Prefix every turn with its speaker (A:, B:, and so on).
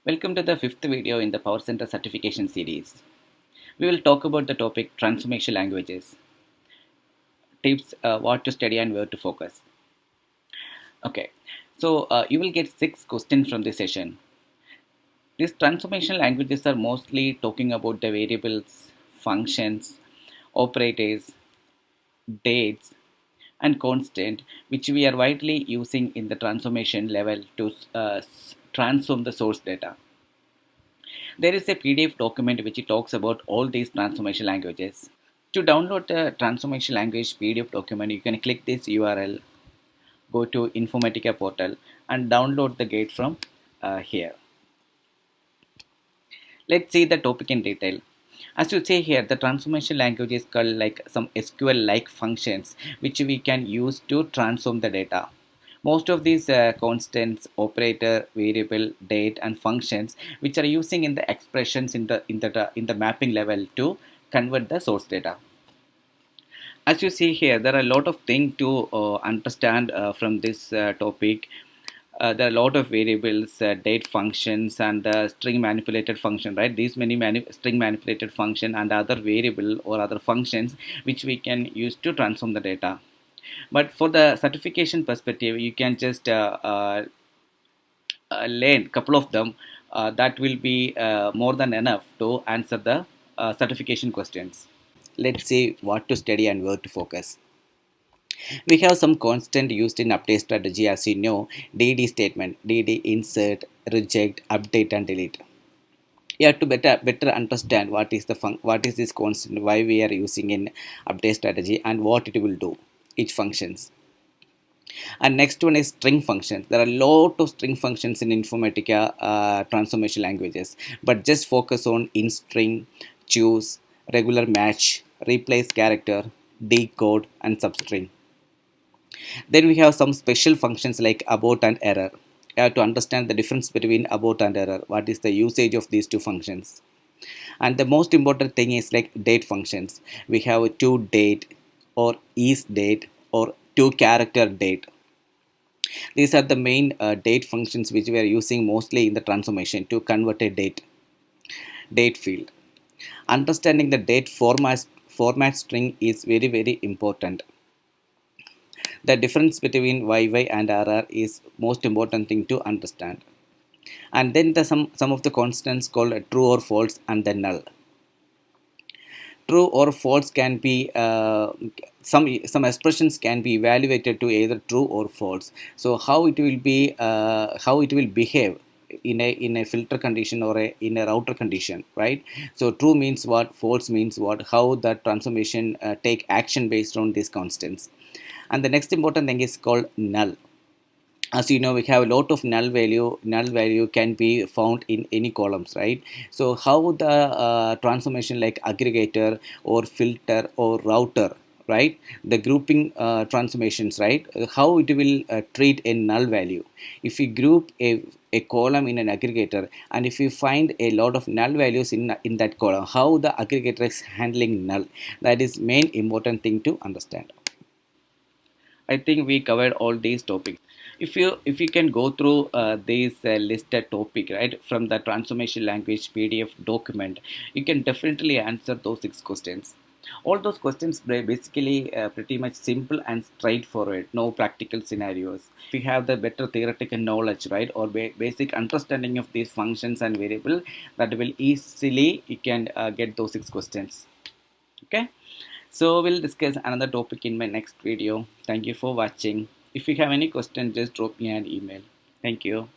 A: Welcome to the fifth video in the Power Center certification series. We will talk about the topic transformation languages, tips, what to study and where to focus. Okay, so you will get 6 questions from this session. These transformation languages are mostly talking about the variables, functions, operators, dates, and constant, which we are widely using in the transformation level to transform the source data. There is a PDF document which talks about all these transformation languages. To download the transformation language PDF document, you can click this URL, go to Informatica portal, and download the guide from here. Let's see the topic in detail. As you see here, the transformation language is called like some SQL-like functions which we can use to transform the data. Most of these constants, operator, variable, date, and functions which are using in the expressions in the mapping level to convert the source data. As you see here, there are a lot of things to understand from this topic. There are a lot of variables, date functions, and string manipulated function, right? These many string manipulated function and other variable or other functions which we can use to transform the data. But for the certification perspective, you can just learn a couple of them. That will be more than enough to answer the certification questions. Let's see what to study and where to focus. We have some constant used in update strategy, as you know, DD statement, DD insert, reject, update, and delete. You have to better understand what is this constant, why we are using in update strategy, and what it will do, each functions. And next one is string functions. There are a lot of string functions in Informatica transformation languages, but just focus on in string, choose, regular match, replace character, decode, and substring. Then we have some special functions like abort and error. You have to understand the difference between abort and error. What is the usage of these two functions? And the most important thing is like date functions. We have to date or is date or to character date. These are the main date functions which we are using mostly in the transformation to convert a date field. Understanding the date format string is very important. The difference between YY and RR is most important thing to understand. And then some of the constants called true or false and then null. True or false can be some expressions can be evaluated to either true or false. So how it will behave in a filter condition or in a router condition, right? So true means what, false means what, how the transformation take action based on these constants. And the next important thing is called null. As you know, we have a lot of null value can be found in any columns, right? So how the transformation like aggregator or filter or router, right, the grouping transformations, right, how it will treat a null value. If we group a column in an aggregator, and if you find a lot of null values in that column, how the aggregator is handling null, that is main important thing to understand. I think we covered all these topics. If you can go through this listed topic, right, from the transformation language PDF document, you can definitely answer those 6 questions. All those questions are basically pretty much simple and straightforward, no practical scenarios. If you have the better theoretical knowledge, right, or basic understanding of these functions and variable, that will easily you can get those 6 questions. Okay. So we'll discuss another topic in my next video. Thank you for watching. If you have any question, just drop me an email. Thank you.